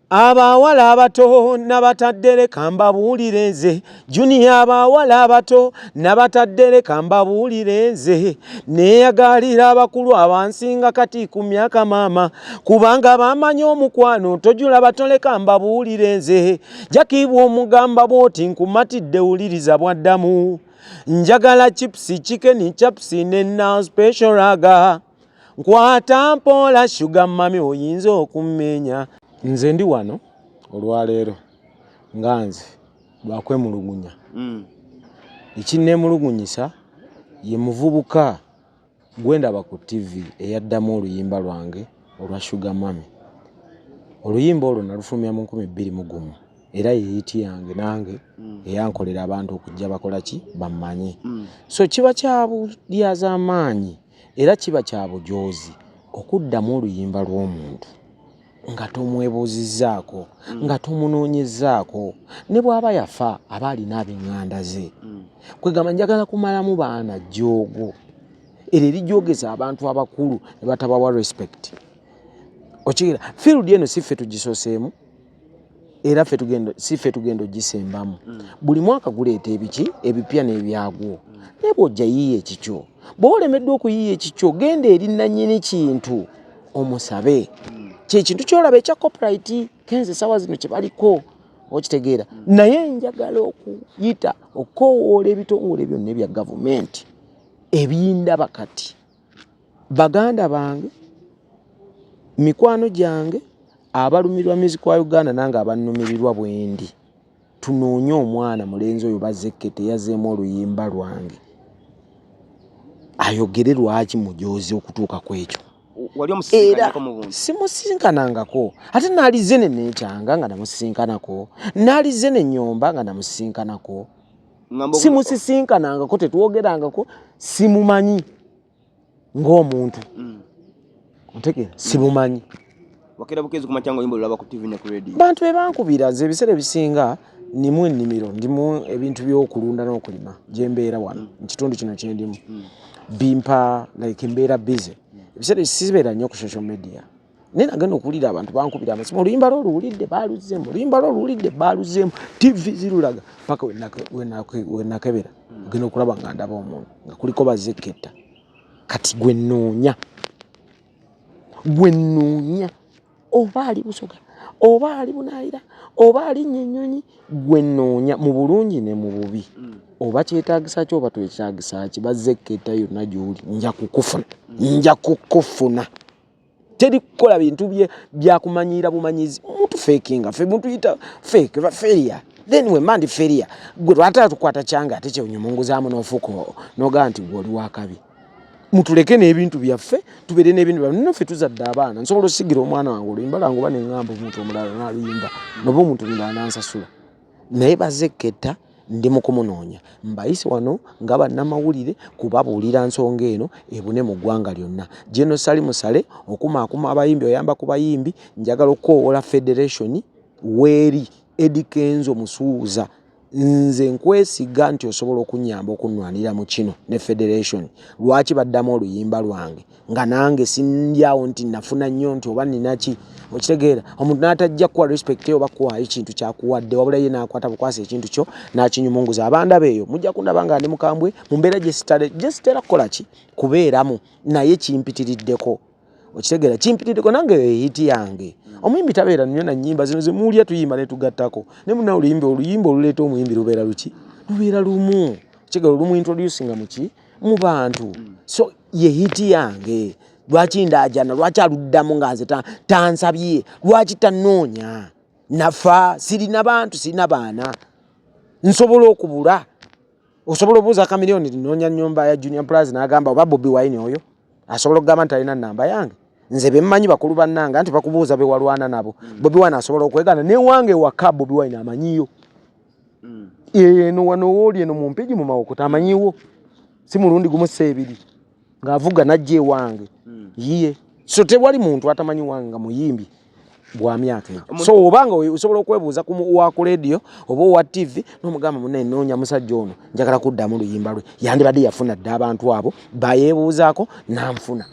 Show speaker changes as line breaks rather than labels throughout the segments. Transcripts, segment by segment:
abawala abato n'abataddere kambabuulire nze Junior abawala abato n'abataddere kambabuulire nze neeyagalira abakulu abansinga kati ku myaka maama kubanga bamanyi omukwano tojula batole kambabuulire nze jakibwa omugamba bwoti nkumatidde wuliriza bwaddamu njagala chipsi chicken chaps ne special raga nkwata mpola sugar mami oyinza okummenya nze ndi wano olwaleero nganze lwakwemulugunya ekinneemulugunyisa ye muvubuka gwendaba ku TV eyaddamu oluyimba lwange olwa Sugar Mami. Oluyimba olwo nalufulumya mu 2021 era yeeyiti yange nange eyankolera abantu okujja bakola ki bammanye. So kiba kyabulyaza amaanyi era kiba kya bujoozi okuddamu oluyimba lw'omuntu nga tomwebuuzizzaako nga tomunoonyezaako ne bw'aba yafa aba alina ab'eŋŋanda ze kwegamba njagala kumalamu baana jjoogo era erijoogeza abantu abakulu ne batabawa respect okigira field eno si ffe tugisoseemu era si ffe tugenda ogisembamu buli mwaka guleeta ebiki ebipya n'ebyagwo naye bw'ojja yiiya ekikyo bw'olemeddwa okuyiiya ekikyo genda eri nannyini kintu omusabe kyekintu kyolaba ekya copyright kenze sawa zino kye baliko okitegeera naye njagala okuyita okowoola ebitongole byonna ebya gavumenti ebiyindaba kati baganda bange mikwano gyange abalumirwa music wa Uganda nange abannumirirwa bwendi tunoonye omwana mulenzi oyo bazekkete yazeemu oluyimba lwange ayogere lwaki mujoozi okutuuka ku ekyo
wali omusisinkanako mu buntu
simusisinkanangako ate naalize ne neekyanga nga namusisinkanako naalize ne nnyomba nga namusisinkanako simusisinkanangako tetwogerangako simumanyi ng'omuntu ontegeera simumanyi
wakera bukezi kumakyanga oyimba olaba ku TV ne ku radio
bantu be bankubira nze ebiseera ebisinga nimu ennimiro ndimu ebintu by'okulunda n'okulima gye mbeera wano mu kitundu kino kye ndimu bimpa like mbeera busy ebiseera sibeera nnyo ku social media naye nagenda okuwulira abantu bankubira amasimu oluyimba lwo oluwulidde baaluzeemu oluyimba lwo oluwulidde baaluzeemu TV zirulaga paka wenakebera ogenda okulaba nga ndaba omuntu nga kuliko bazekketta kati gwe nnoonya oba ali busoga oba ali bunaayira oba ali nnyonnyonyi gwe nnoonya mu bulungi ne mu bubi oba kyetaagisa ki oba twekyagisa ki bazekketta yonna gy'oli nja kukufuna teri kukola bintu byakumanyiira bumanyizi omuntu fakinga ffe mutuyita fake failure then we mandi failure gwe lwatala tukwata kyange ate kyonyumunguzaamu n'ofuuka n'ogaa nti gw'oli wakabi mutuleke n'ebintu byaffe tubeere n'ebintu byaffe nno ffe tuzadde abaana nsobola osigira omwana wange oluyimba lwange oba neŋŋamba omuntu omulala n'aluyimba noba omuntu mulala nansasula naye bazekketta ndi mu kumunoonya mbayise wano nga bannamawulire kubabuulira nsonga eno ebune mu ggwanga lyonna General Sali Musale okumaakuma abayimbi oyamba ku bayimbi njagala okukowoola federation weeri Eddie Kenzo Musuuza nze nkwesiga nti osobola okunyamba okunnwanira mu kino ne federation lwaki baddamu oluyimba lwange nga nange sindyawo nti nafuna nnyo nti oba ninaki okitegeera omuntu n'atajja kuwa respect oba kuwaayo kintu kyakuwadde wabula ye n'akwata bukwasa ekintu kyo n'akinyumunguza abandaba eyo mujja kundaba nga ndi mukambwe mu mbeera gye sitera kukola ki kubeeramu naye kimpitiriddeko okitegeera kimpitiriddeko nange hiti yange omuyimbi tabeera nnyo na nnyimba zino ze muulya tuyimba ne tugattako ne muna oluyimba oluleeta omuyimbi lubeera luki lubeera lumu kitegeera olumu introducinga muki mu bantu so ye hiti yange lwaki ndaajana lwaki aluddamu nga nze tansabye lwaki tannoonya nafa sirina bantu sirina baana nsobola okubula osobola obuuza kamiliyoni linoonya nnyumba ya Junior Plus n'agamba oba Bobi Wine oyo asobola okugamba nti alina nnamba yange nze bemmanyi bakulu bannanga nti bakubuuza bewalwana nabo Bobi Wine asobola okwegana newange waka Bobi Wine amanyiyo eno wano wooli eno mu mpigi mu mawokota amanyiwo si mulundi gumu seebiri ng'avuga najja ewange yiye so tewali muntu atamanyi wange nga muyimbi bwa myaka so obanga osobola okwebuuza ku radio oba owa TV n'omugamba munne nnoonya musajja ono njagala kuddamu luyimba lwe yandibadde yafuna dda abantu abo bayeebuuzaako n'anfuna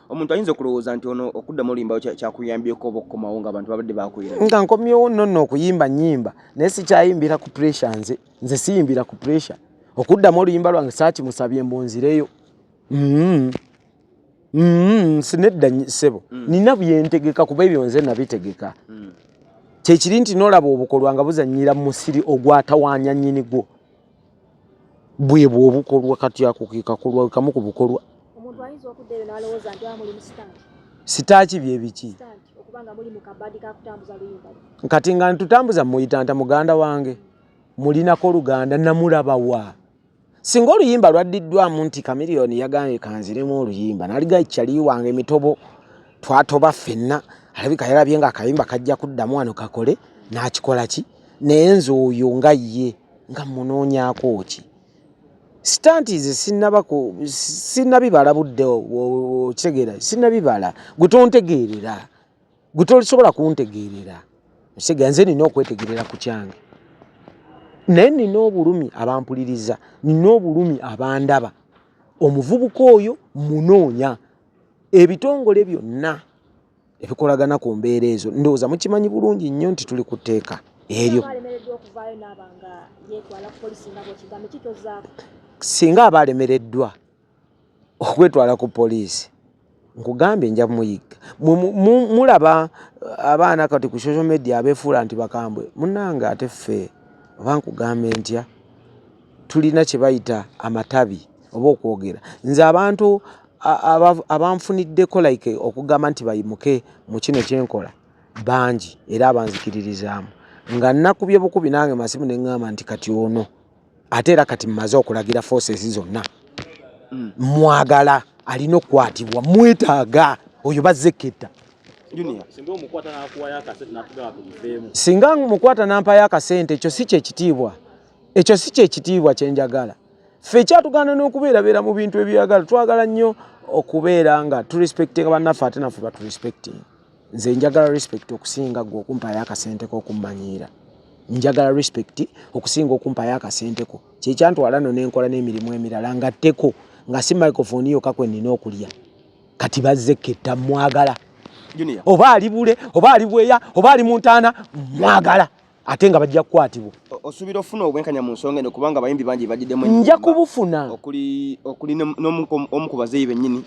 omuntu ayinza okulowooza nti ono okuddamu oluyimba kyakuyambyeko oba okukomawo nga abantu babadde bakwira
nga nkomyewo nno okuyimba nnyimba naye sikyayimbira ku pressure nze siyimbira ku pressure okuddamu oluyimba lwange saakimusabye mbunzireyo sinedda ssebo nina byentegeka kuba ebyo nze nabitegeka kyekiri nti n'olaba obukolwa nga buzannyira mu musiri ogwatawaanya nnyini gwo bwe bw'obukolwa kati ako ke kakolwa kamu ku bukolwa
omuntu ayinza okuddayo n'alowooza nti muli mu
sitaaki byebiki
okubanga muli mu kabadi kakutambuza luyimba
kati nga ntutambuza muyitanta muganda wange mulinako oluganda namulabawa singa oluyimba lwaddiddwamu nti Chameleone yagambye kanziremu oluyimba naliga ikyali wange emitobo twatoba ffenna alabika yalabye nga akayimba kajja kuddamu wano kakole n'akikola ki naye nze oyo nga ye nga munoonyaako ki stantize sinnabibala budde okitegeera sinnabibala gwe tontegeerera gwe tosobola kuntegeerera kitegeera nze nina okwetegerera ku kyange naye nina obulumi abampuliriza nina obulumi abandaba omuvubuka oyo munoonya ebitongole byonna ebikolagana ku mbeera ezo ndowooza mukimanyi bulungi nnyo nti tuli ku tteeka eryo singa aba alemereddwa okwetwala ku poliisi nkugambye nja muyigga mulaba abaana kati ku social media abeefuula nti bakambwe munnange ate ffe oba nkugambe ntya tulina kye bayita amatabi oba okwogera nze abantu abanfuniddeko like okugamba nti bayimuke mu kino kyenkola bangi era abanzikiririzaamu nga nnakubye bukubi nange masimu ne ŋŋamba nti kati ono ate era kati mmaze okulagira forces zonna mwagala alina okukwatibwa mwetaaga oyo bazzeketta singa mukwata nampayo akasente ekyo si kyekitiibwa ekyo si kyekitiibwa kyenjagala ffe ekyatuganda n'okubeerabeera mu bintu ebyagala twagala nnyo okubeera nga turespectinga bannaffe ate naffe baturespecting nze njagala respect okusinga gwe okumpayo akasenteko okummanyiira njagala respect okusinga okumpayo akasenteko kyekyantwala no nenkola n'emirimu emirala ngatteko nga si microphone yokka kwe nnina okulya kati bazzeketta mwagala oba ali bule oba ali bweya oba ali mu ntaana mwagala ate nga bajja kukwatibwa
osuubira ofuna obwenkanya mu nsonga eno kubanga abayimbi bangi bagiddemu
nja kubufuna
okuli omu ku bazeeyi bennyini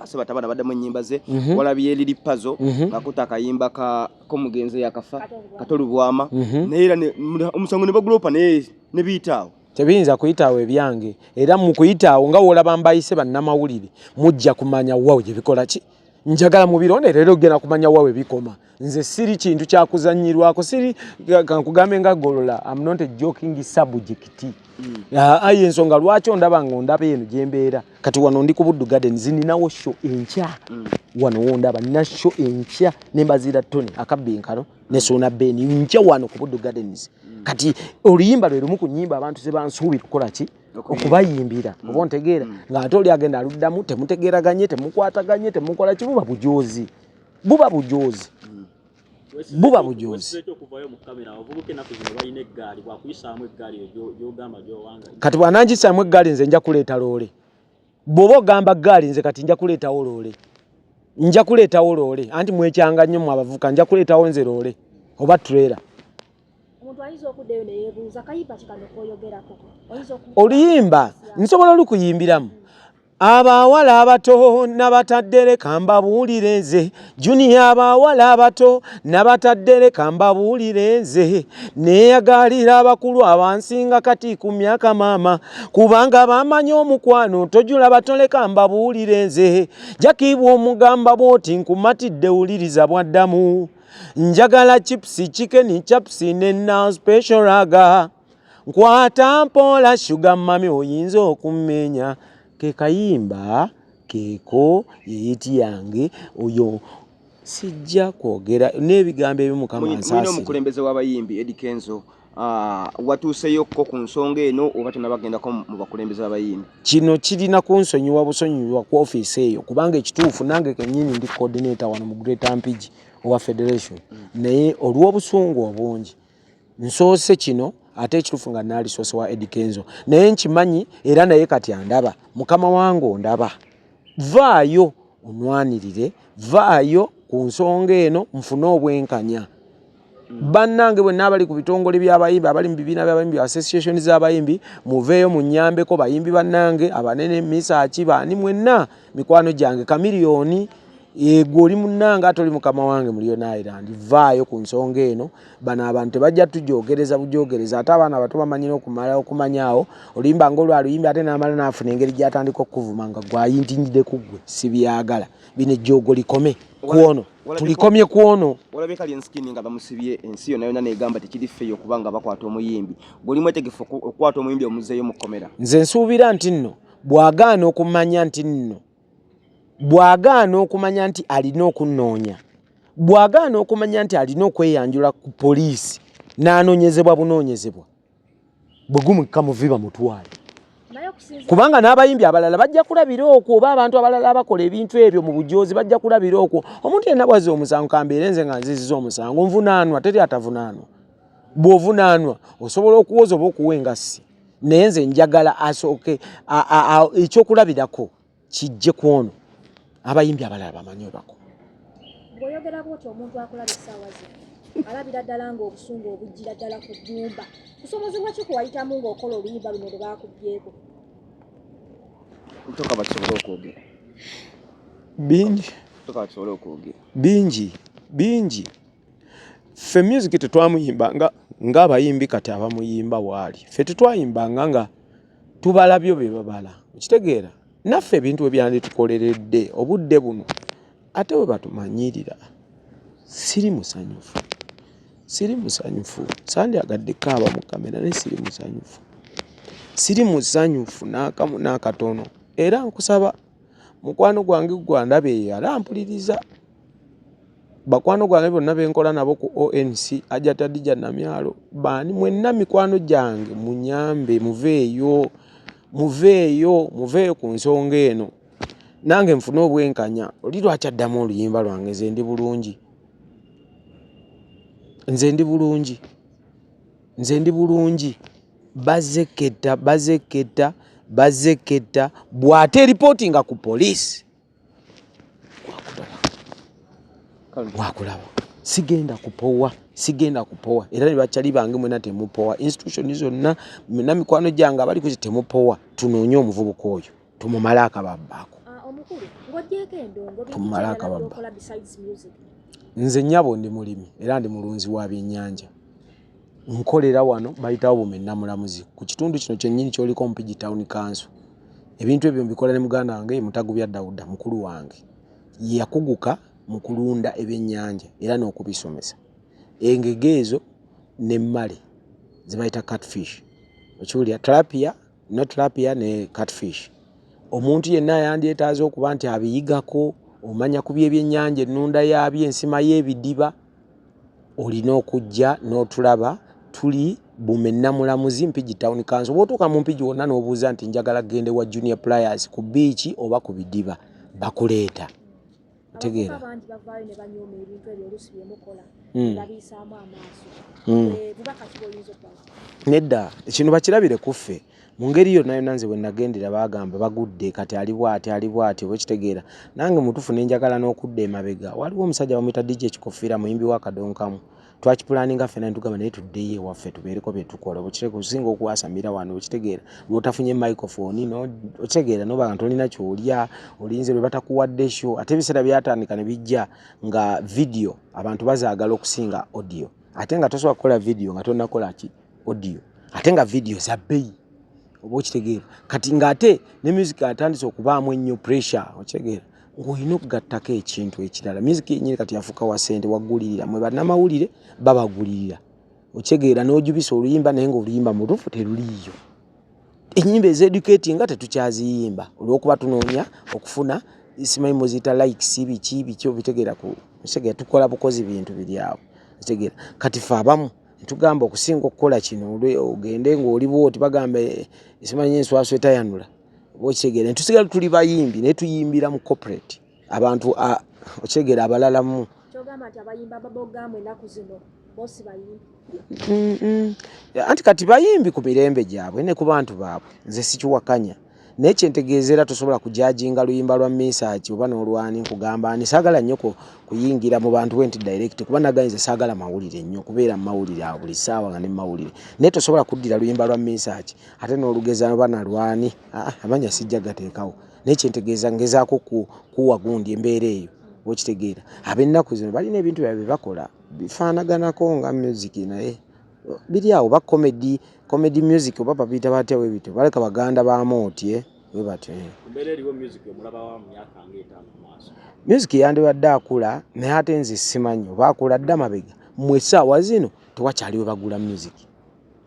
Sebatabana baddemu ennyimba ze walabye Lili Puzzle ng'akutte akayimba k'omugenzi yakafa katolubwama naye era omusango ne bagulopa naye ne biyitaawo
tebiyinza kuyitaawo ebyange era mu kuyitaawo nga woolaba mbayise bannamawulire mujja kumanya wawe gye bikola ki njagala mubironde leero gena kumanya wawe bikoma nze siri kintu kyakuzanyirwako siri kankugambe nga golola I'm not a joking subject ayi ensonga lwaki ondaba ng'ondaba eno gyembeera kati wano ndi ku Buddu Gardens ninawo show enkya wano wondaba nina show enkya nembazira Tony akabbinkano ne Sona Ben nkya wano ku Buddu Gardens kati oluyimba lwe lumu ku nnyimba abantu ze bansuubira kukola ki okubayimbira oba ontegeera ng'ate oli agenda aluddamu temutegeeraganye temukwataganye temukola ki buba bujoozi kati bwanangisaamu eggaali nze nja kuleeta loole bw'oba ogamba ggaali nze kati nja kuleetawo loole anti mwekyanga nnyo mu abavubuka nja kuleetawo nze loole oba trailer oluyimba nsobola olukuyimbiramu abawala abato n'abataddere kambabuulire nze Junior abawala abato n'abataddere kambabuulire nze neeyagalira abakulu abansinga kati ku myaka maama kubanga bamanyi omukwano tojula batole kambabuulire nze jakibwa omugamba bwoti nkumatidde wuliriza bwaddamu njagala chips chicken chaps nena special raga nkwata mpola sugar mami oyinza okummenya ke kayimba keeko yeyiti yange oyo sijja kwogera n'ebigambo ebimu kama nsasi
mwino omukulembeze w'abayimbi Eddie Kenzo watuuseyokko ku nsonga eno oba tonabagendako mu bakulembeze b'abayimbi
kino kirina kunsonyiwa busonyiwa ku ofiisi eyo kubanga ekituufu nange kennyini ndi coordinator wano mu Greater Mpigi owa Federation naye olw'obusungu obungi nsoose kino ate ekituufu nga naali soose wa Eddie Kenzo naye nkimanyi era naye kati andaba mukama wange ondaba vaayo onwanirire vaayo ku nsonga eno nfune obwenkanya bannange bwenna abali ku bitongole by'abayimbi abali mu bibiina by'abayimbi association z'abayimbi muveeyo munnyambeko bayimbi bannange abanene misaaki baani mwenna mikwano gyange kamiliyoni yego oli munnanga ate oli mukama wange mu Lion Island vaayo ku nsonga eno bano abantu tebajja tujoogereza bujogereza ate abaana bato bamanyira okumala okumanyaawo olimba ng'olwaluyimbi ate n'amala n'afuna engeri gy'atandika okuvuma nga gwayintinyidde ku ggwe sibyagala bino ejjoogo likome kuono tulikomye kuono
olabye kali enskini nga bamusibye ensi yonna yonna negamba tekiri ffeeyo kubanga bakwata omuyimbi guli mwetegefu okukwata omuyimbi omuzeeyo mu kkomera
nze nsuubira nti nno bw'agaana okumanya nti nno bw'agaana okumanya nti alina okunnoonya bw'agaana okumanya nti alina okweyanjula ku poliisi n'anoonyezebwa bunoonyezebwa bwe gumukka muvi bamutwale kubanga n'abayimbi abalala bajja kulabira okwo oba abantu abalala abakola ebintu ebyo mu bujoozi bajja kulabira okwo omuntu yenna bwazza omusango kambeere nze nga nziziza omusango nvunaanwa teri atavunaanwa bw'ovunaanwa osobola okuwoza oba okuwa engassi naye nze njagala asooke ekyokulabirako kijje ku ono abayimbi abalala bamanyobako
bw'oyogera bw'oti omuntu akulaba essaawa ze alabira ddala ng'obusungu obujjira ddala ku ddumba kusobozebwa ki kuwayitamu ng'okola oluyimba luno lwe baakubyeko
toka bakisobole okwogera
bingi
toka bakisobole okwogera
bingi ffe music tetwamuyimbanga ng'abayimbi kati abamuyimba waali ffe tetwayimbanga nga tubalabyo be babala okitegeera naffe ebintu ebyanditukoleredde obudde buno ate we batumanyirira siri musanyufu sandyagadde kaaba mu kamera naye siri musanyufu n'akamu n'akatono era nkusaba mukwano gwange gwandabye yalampuliriza bakwano gwange bonna benkola nabo ku ONC Ajata Dija Namyalo baani mwenna mikwano gyange munyambe muveeyo ku nsonga eno nange nfune obwenkanya oli lwaki addamu oluyimba lwange nze ndi bulungi bazeketa bw'ate ripootinga ku poliisi wakulaba sigenda kupowa era ne bakyali bange mwena temupowa institution zonna mwena mikwano gyange abali kuzi temupowa tunoonye omuvubuka oyo tumumale akababbaako
omukulu ng'ogyeko endongo
tumumale akababba nze nnyabo ndi mulimi era ndi mulunzi wa byennyanja nkolera wano bayitawo Bumenamulamuzi ku kitundu kino kyennyini kyoliko Mpigi Town Council ebintu ebyo mbikola ne muganda wange Mutagubya Dawuda mukulu wange yakuguka mu kulunda ebyennyanja era n'okubisomesa engege ezo n'emmale ze bayita catfish okiwulira tilapia ne catfish omuntu yenna yandyetaaza okuba nti abiyigako omanya ku by'ebyennyanja ennunda yabyo ensima y'ebidiba olina okujja n'otulaba tuli Bumenamulamuzi Mpigi Town Council bw'otuuka mu Mpigi wonna n'obuuza nti njagala gende wa Junior Pliers ku biiki oba ku bidiba bakuleeta tegeera
abantu bavaayo ne banyooma ebintu ebyo oluusi bye mukola babisaamu amaaso bubaka kiboyinza okuba
nedda kino bakirabire kuffe mu ngeri yonna yonna nze bwe nagendera bagamba bagudde kati ali bw'ati bwekitegeera nange mutufu ne njagala n'okudda emabega waliwo omusajja bamuyita DJ Kikofiira muyimbi wa Kadonkamu twakipulaninga ffena ne tugamba naye tuddeyo ewaffe tubeereko bye tukola bwekitegeera kusinga okuwasamira wano bwekitegeera lw'otafunye microphone okitegeera n'obantu olina ky'olya olinze lwe batakuwadde show ate ebiseera byatandika ne bijja nga video abantu bazaagala okusinga audio ate nga tosobola kukola video nga tonnakola ki audio ate nga video za bbeeyi oba okitegeera kati ng'ate ne music atandise okubaamu ennyo pressure okitegeera ng'olina okugattako ekintu ekirala music yennyini kati yafuuka wa ssente waggulirira mwe bannamawulire babagulirira okitegeera n'ojubisa oluyimba naye ng'oluyimba mutuufu teruliiyo ennyimba ez'educating nga tetukyaziyimba olw'okuba tunoonya okufuna simanyi muziyita likes biki obitegeera okitegeera tukola bukozi bintu biri awo okitegeera kati ffe abamu tugamba okusinga okukola kino ogende ng'oli bwoti bagamba simanyi enswaso etayanula okitegeera netusigala tuli bayimbi naye tuyimbira mu corporate abantu okitegeera abalalamu
kyogamba nti abayimba babogambwe ennaku zino bosi bayimbi
anti kati bayimbi ku mirembe gyabwe ne ku bantu baabwe nze sikiwakanya naye kyentegeezera tosobola kujajinga luyimba lwa Mesach oba n'olwani nkugamba ni saagala nnyo kuyingira mu bantu wenti direct kuba naganyiza saagala mawulire nnyo kubeera mu mawulire awo buli ssaawa nga ne mu mawulire naye tosobola kuddira luyimba lwa Mesach ate n'olugeza oba nalwani amanya sijja gateekawo naye kyentegeeza ngezaako kuwa gundi embeera eyo okitegeera ab'ennaku zino balina ebintu byabwe bakola bifaanaganako nga music naye biri awo ba comedy music oba babiyita batya bwe bityo baleka baganda baamu oti bwe batyo music yandibadde akula naye ate nze simanyi oba akula dda mabega mmwe essaawa zino tewakyaliwe bagula music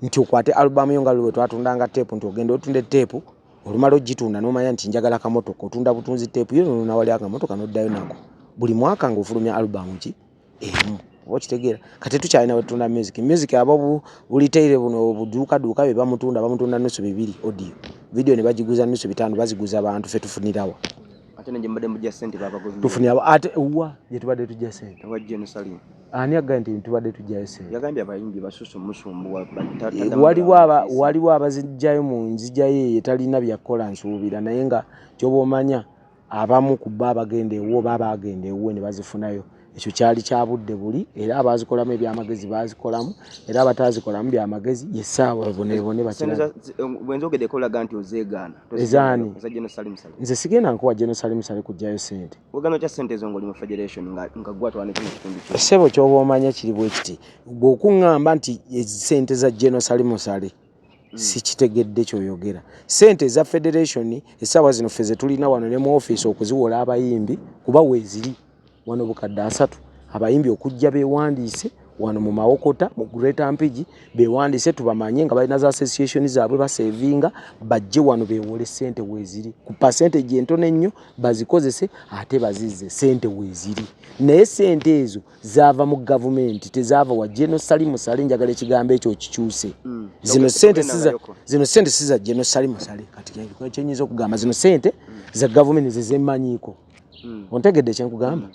nti okwate alubamu yo nga lwe twatundanga teepu nti ogenda otunde teepu olumala ogitunda n'omanya nti njagala kamotoka otunda butunzi teepu yo nonawali akamotoka n'oddayo nako buli mwaka ng'ofulumya alubamu ki emu okitegeera kati tukyalina wetunda music abo buliteire buno obuduukaduuka bye bamutunda nusu 2 audio video ne bagiguza nusu 5 baziguza abantu fe tufunirawa
ate ne jembade mujja sente babagozi
tufunirawa ate uwa je tubadde tujja sente
wa Jerusalem
ani agandi tubadde tujja sente
yagambye abayimbi basusu musumbu
waliwo abazijjayo mu nzijayo etalina byakola nsuubira naye nga kyoba omanya abamu ku baba agende ewo baba agende ewo ne bazifunayo ekyo kyali kyabudde buli era abazikolamu ebyamagezi bazikolamu era abatazikolamu byamagezi yesaawa bonebone bakira
bwenzogede kolaga nti ozeegaana
ezaani
za Jerusalem sale
nze sigenda nkuwa Jerusalem sale kujjayo sente
ogano kya sente zo ngoli mu federation nga gwatwana kino kitundu kyo
sebo kyoba omanya kiri bwe kiti bw'okuŋŋamba nti sente za Jerusalem sale sikitegedde kyoyogera sente za federation essaawa zino feze tulina wano ne mu office okuziwola abayimbi kuba weeziri wano bukadde 3 abayimbi okujja bewandiise wano mu Mawokota mu Greater Mpigi bewandiise tubamanye nga balina za association zaabwe basevinga bajje wano bewole sente weeziri ku percentage entono ennyo bazikozese ate bazizze sente weeziri naye sente ezo zaava mu government tezaava wa Jerusalem sale njagala ekigambo ekyo kikyuse zino sente siza Jerusalem sale kati kyenyiza okugamba zino sente za government zezemanyiko ontegedde kyenkugamba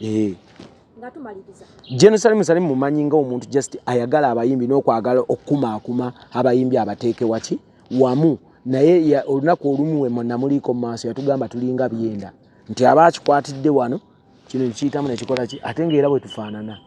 ngatumaliriza
Jerusalem sale mumanyi nga omuntu just ayagala abayimbi n'okwagala okumaakuma abayimbi abateeke waki wamu naye olunaku olumu we namuliko mu maaso yatugamba tulinga byenda nti abakikwatidde wano kino nkiyitamu nekikola ki ate ng'era bwe tufaanana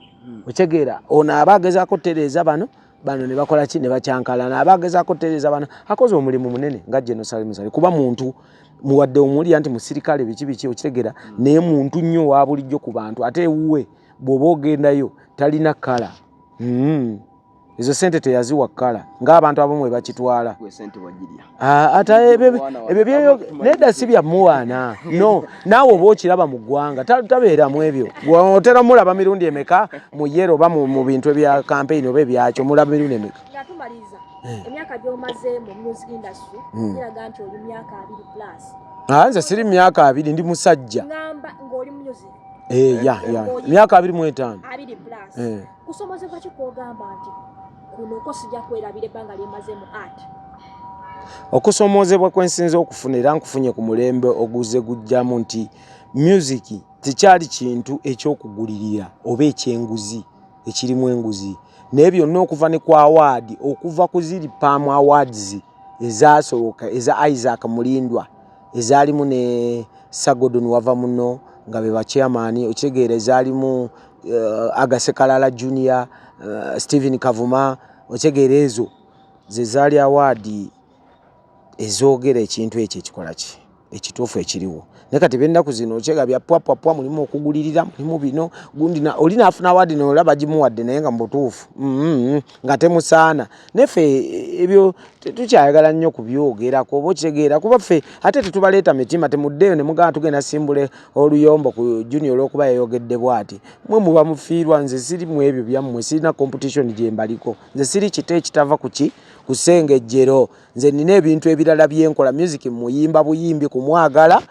okitegeera ono abagezaako tereza bano ne bakola ki ne bakyankalana abagezaako tereza bano akoze omulimu munene nga Jerusalem sale kuba muntu muwadde omuli anti musirikale biki okitegeera naye muntu nnyo wa bulijjo ku bantu ate ewuwe bw'oba ogendayo talina kala ezo sente teyaziwa kala ng'abantu abamu bakitwala ate ebyo byeyo nedda si byamuwaana no naawe oba okiraba mu ggwanga tabeeramu ebyo otera mulaba mirundi emeka mu yero oba mu bintu ebya campaign oba ebyakyo mulaba mirundi emeka
ngatumaliza emyaka gy'omaze mu music industry kiraga nti oli myaka 2+.
Nze siri myaka 2 ndi musajja
ngamba ng'oli music
myaka 25
2+. Kusomozebwa ki kwogamba nti kuno ko sijja kwerabira ebbanga lyemaze mu art?
Okusomozebwa kwensinze okufuna era nkufunye ku mulembe oguze gujjamu nti music tekyali kintu ekyokugulirira oba ekyenguzi ekirimu enguzi naye byonna okuva ne ku award okuva ku ziri Palm Awards ezasooka eza Isaac Mulindwa ezaalimu ne Sagodon wava muno nga be ba chairman okitegeera ezaalimu Agasekalala Junior Stephen Kavuma okitegeera ezo ze zaali award ezoogera ekintu ekyo ekikola ki ekituufu ekiriwo naye kati byennaku zino okyega bya pwapwapwa mulimu okugulirira mulimu bino gundi oli naafuna award nolaba gimuwadde naye nga mu butuufu nga temusaana neffe ebyo tukyayagala nnyo kubyogerako oba okitegeera kuba ffe ate tetubaleeta mitima temuddeyo ne mugamba tugenda simbule oluyombo ku junior olw'okuba yayogedde bw'ati mwe muba mufiirwa nze siri mu ebyo byammwe sirina competition gye mbaliko nze siri kite ekitava kuki kusengejjero nze nina ebintu ebirala byenkola music muyimba buyimbi kumwagala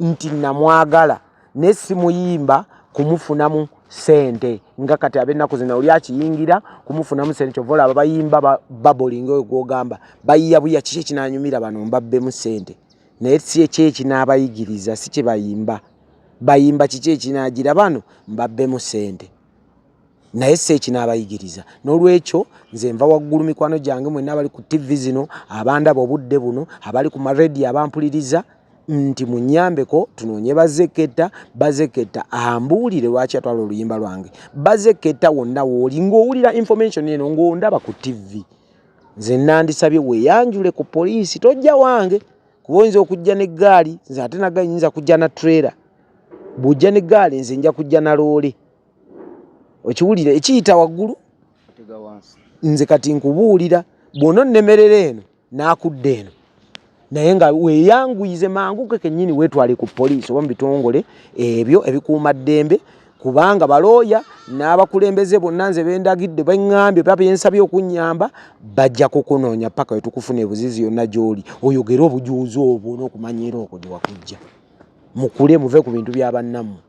nti namwagala ne simuyimba kumufunamu sente nga kati ab'ennaku zino oli akiyingira kumufunamu sente kyova olaba bayimba babolinga oyo gwogamba bayiya buya kiki ekinanyumira bano mbabbemu sente naye si ekyekinaabayigiriza si kye bayimba kiki ekinagira bano mbabbemu sente naye si ekinaabayigiriza n'olwekyo nze nva waggulu mikwano gyange mwenna abali ku TV zino abandaba obudde buno abali ku marediyo abampuliriza nti munyambeko tunoonye bazeketa ambuulire lwaki atwala oluyimba lwange bazeketa wonna wooli ng'owulira information eno ng'ondaba ku TV nze nandisabye weeyanjule ku poliisi tojja wange kuba oyinza okujja n'eggaali nze ate nagga nyinza kujja na trailer bw'ojja n'eggaali nze nja kujja na loole okiwulire ekiyita waggulu nze kati nkubuulira bw'ononnemerera eno naakudda eno naye nga weeyanguyize manguke kennyini weetwale ku poliisi oba mu bitongole ebyo ebikuuma ddembe kubanga balooya n'abakulembeze bonna nze bendagidde baŋŋambye oba byensabye okunnyamba bajja kukunoonya paka wetukufuna ebuzizi yonna gy'oli oyogere obujuuzi obwo n'okumanyiira okwo gye wakujja mukule muve ku bintu bya bannammwe